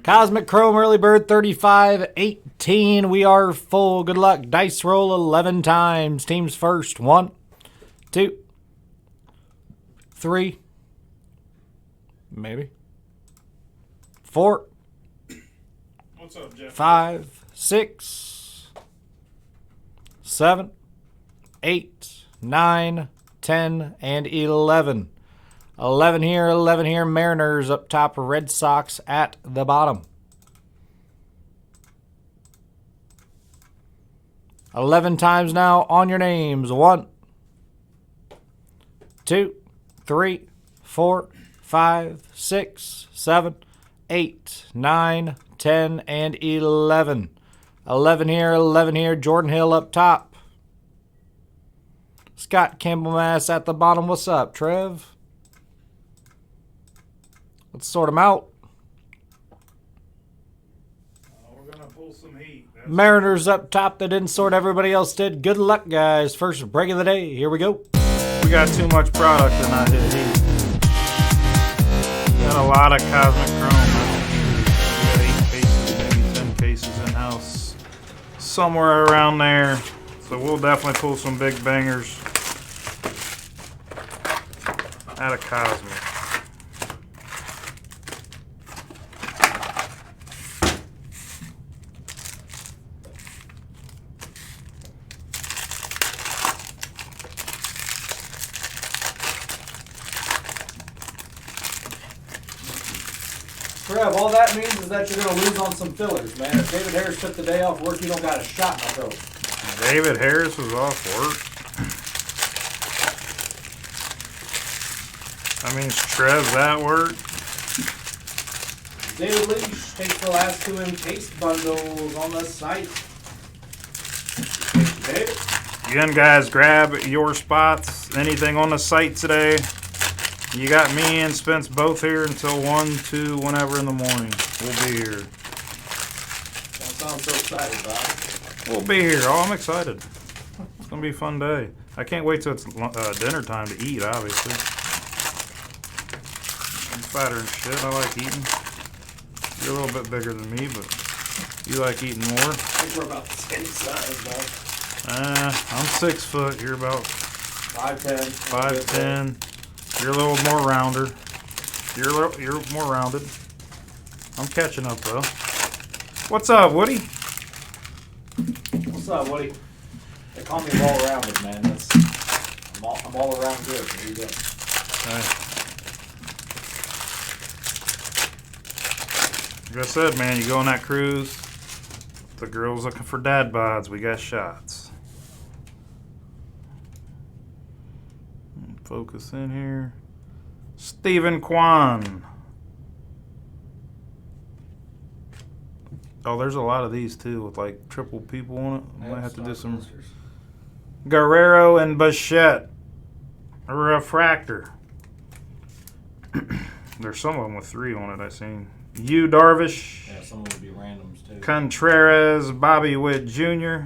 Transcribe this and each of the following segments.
Cosmic Chrome Early Bird 35-18. We are full. Good luck. Dice roll 11 times. Teams first. 1, 2, 3. Maybe. 4. What's up, Jeff? 5, 6, 7, 8, 9, 10, and 11. 11 here, 11 here. Mariners up top, Red Sox at the bottom. 11 times now on your names. 1, 2, 3, 4, 5, 6, 7, 8, 9, 10, and 11. 11 here, 11 here. Jordan Hill up top. Scott Campbell-Mass at the bottom. What's up, Trev? Let's sort them out. We're going to pull some heat. Mariners up top. They didn't sort. Everybody else did. Good luck, guys. First break of the day. Here we go. We got too much product to not hit heat. Got a lot of Cosmic Chrome. We got 8 cases, maybe 10 cases in-house. Somewhere around there. So we'll definitely pull some big bangers out of Cosmic. Trev, all that means is that you're going to lose on some fillers, man. If David Harris took the day off work, you don't got a shot in the throat. David Harris was off work. That means Trev's at work. David Leach takes the last 2 encased bundles on the site. Thank you, David. Again, guys, grab your spots. Anything on the site today. You got me and Spence both here until 1, 2, whenever in the morning. We'll be here. Don't sound so excited, Bob. We'll be here. Oh, I'm excited. It's going to be a fun day. I can't wait till it's dinner time to eat, obviously. I'm fatter and shit. I like eating. You're a little bit bigger than me, but you like eating more. I think we're about the same size, Bob. I'm 6 foot. You're about 5'10". 5'10". You're a little more rounder. You're more rounded. I'm catching up though. What's up, Woody? What's up, Woody? They call me all-rounded, man. I'm all around good. There you go. Like I said, man, you go on that cruise. The girl's looking for dad bods. We got shots. Focus in here. Stephen Kwan. Oh, there's a lot of these too with like triple people on it. I might have to do some. Guerrero and Bichette. A refractor. There's some of them with 3 on it, I seen. Yu Darvish. Yeah, some would be randoms too. Contreras, Bobby Witt Jr.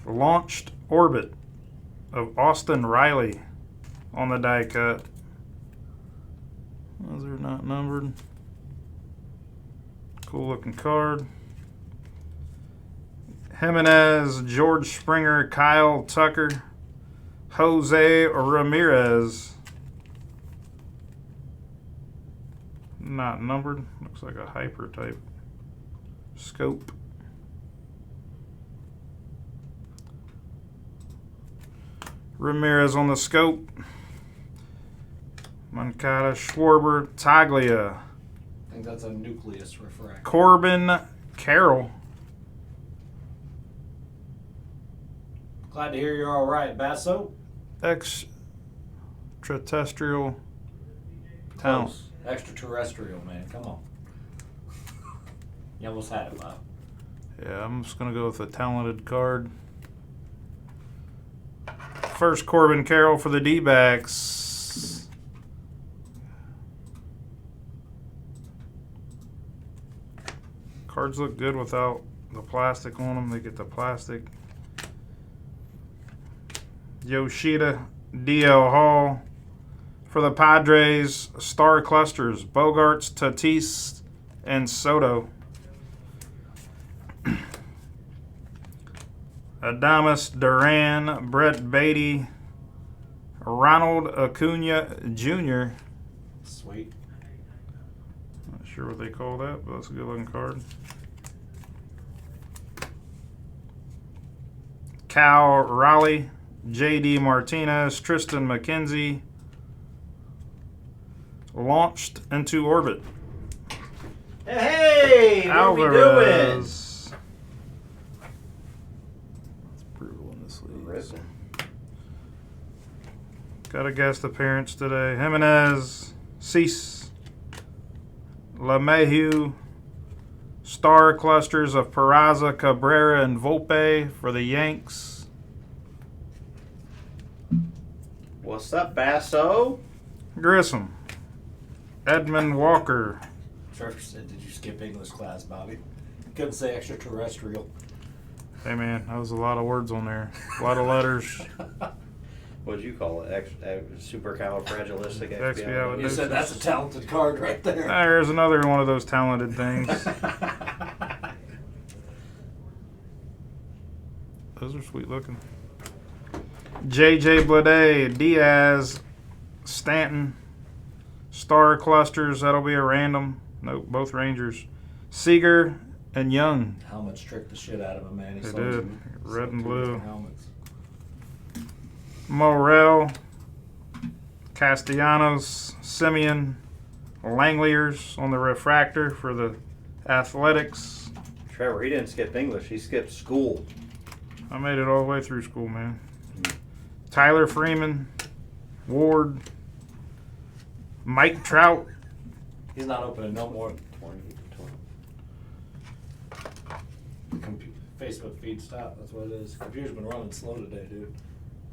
Launched Orbit of Austin Riley on the die cut. Those are not numbered. Cool looking card. Jimenez, George Springer, Kyle Tucker, Jose Ramirez. Not numbered. Looks like a hyper type scope. Ramirez on the scope. Moncada, Schwarber, Taglia. I think that's a nucleus refractor. Corbin Carroll. Glad to hear you're all right, Basso. Extraterrestrial talent. Close. Extraterrestrial, man. Come on. You almost had it, Bob. Yeah, I'm just going to go with a talented card. First, Corbin Carroll for the D-backs. Cards look good without the plastic on them. They get the plastic. Yoshida, DL Hall. For the Padres, Star Clusters, Bogarts, Tatis, and Soto. Adamas Duran, Brett Beatty, Ronald Acuna Jr. Sweet. Not sure what they call that, but that's a good looking card. Cal Raleigh, J.D. Martinez, Tristan McKenzie. Launched into orbit. Hey, what are we doing? Alvarez. It's brutal in this league. Risen. Got a guest appearance today. Jimenez, Cease, LeMahieu, star clusters of Peraza, Cabrera, and Volpe for the Yanks. What's up, Basso? Grissom, Edmund Walker, Trevor said, "Did you skip English class, Bobby?" Couldn't say extraterrestrial. Hey man, that was a lot of words on there. A lot of letters. What'd you call it? Supercalifragilistic Expialidocious. You said that's a talented card right there. There's another one of those talented things. Those are sweet looking. JJ Bleday, Diaz, Stanton, star clusters. That'll be a random. Nope, both Rangers. Seager and Young. Helmets tricked the shit out of him, man. He They sold did. some- Red and two blue. different helmets. Morel, Castellanos, Simeon, Langliers on the refractor for the Athletics. Trevor, he didn't skip English. He skipped school. I made it all the way through school, man. Tyler Freeman, Ward, Mike Trout. He's not opening no more. 20. Facebook feed stopped. That's what it is. Computer's been running slow today, dude.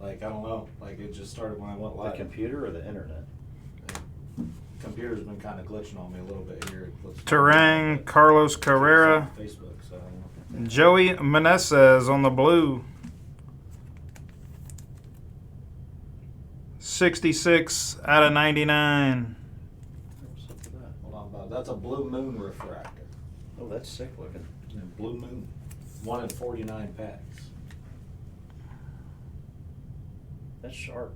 Like, I don't know. Like, it just started when I went The live. computer or the internet? Computer's been kind of glitching on me a little bit here. It glitched- Terang, Carlos Carrera, It's on Facebook, so I don't know. Joey Meneses on the blue. 66 out of 99. What's up with that? Hold on, Bob. That's a Blue Moon refractor. Oh, that's sick looking. Yeah, Blue Moon. 1 in 49 packs. That's sharp.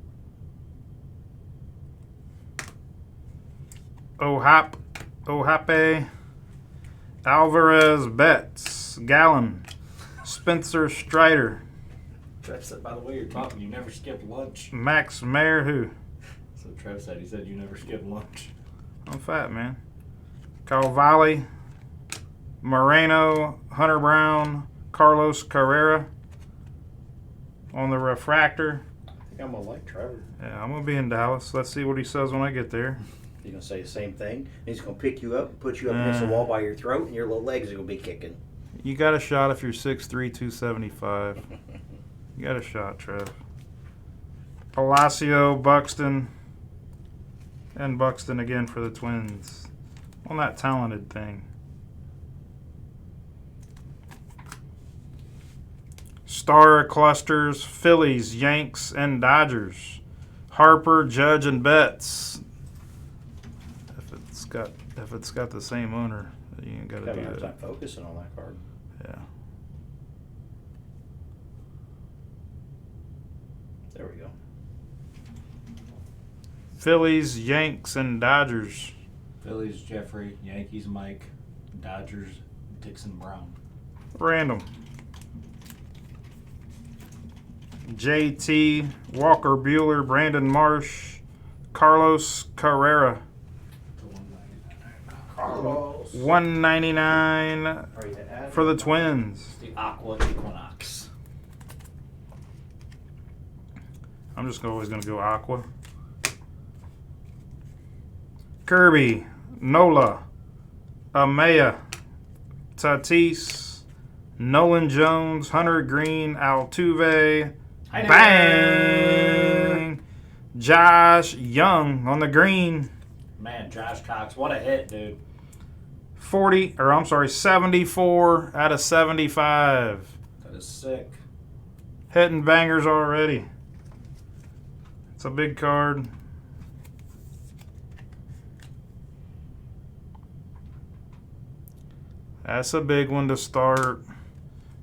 Ohape, Alvarez, Betts, Gallon, Spencer Strider, Trev said, by the way you're talking, you never skip lunch. Max Mayer, who? So Trev said, he said you never skip lunch. I'm fat, man. Calvalli, Moreno, Hunter Brown, Carlos Carrera on the refractor. I think I'm gonna like Trevor. Yeah, I'm going to be in Dallas. Let's see what he says when I get there. He's gonna say the same thing. He's gonna pick you up, put you up against the wall by your throat, and your little legs are gonna be kicking. You got a shot if you're 6'3", 275. You got a shot, Trev. Palacio, Buxton, and Buxton again for the Twins. On that talented thing. Star clusters, Phillies, Yanks, and Dodgers. Harper, Judge, and Betts. If it's got the same owner, you ain't got to Having a do hard time that. focusing on that card. Yeah. There we go. Phillies, Yanks, and Dodgers. Phillies, Jeffrey. Yankees, Mike. Dodgers, Dixon Brown. Random. JT, Walker Bueller, Brandon Marsh, Carlos Carrera. To 199. Carlos. 199 Are you adding? for the Twins. The Aqua Equinox. I'm just always going to go Aqua. Kirby, Nola, Amaya, Tatis, Nolan Jones, Hunter Green, Altuve, Hi there. bang! Josh Young on the green. Man, Josh Cox, what a hit, dude. 74 out of 75. That is sick. Hitting bangers already. It's a big card. That's a big one to start.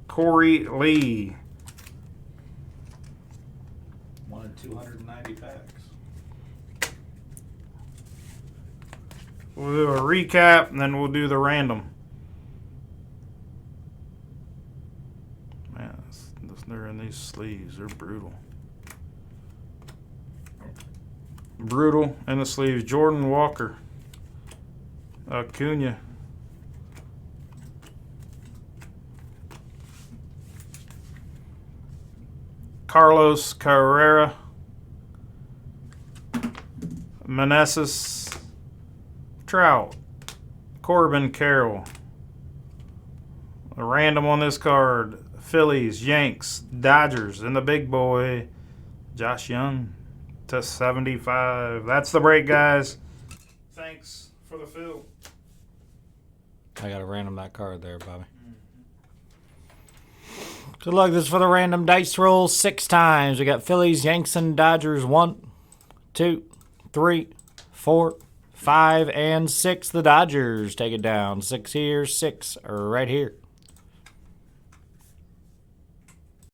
Corey Lee. 1 in 290 packs. We'll do a recap and then we'll do the random. Man, they're in these sleeves. They're brutal. Brutal in the sleeves. Jordan Walker. Acuna. Carlos Carrera. Meneses. Trout. Corbin Carroll. A random on this card. Phillies, Yanks, Dodgers, and the big boy, Josh Young /75. That's the break, guys. Thanks for the fill. I got to random that card there, Bobby. Good luck. This is for the random dice roll 6 times. We got Phillies, Yanks, and Dodgers 1, 2, 3, 4, 5, and 6. The Dodgers take it down. 6 here, 6 right here.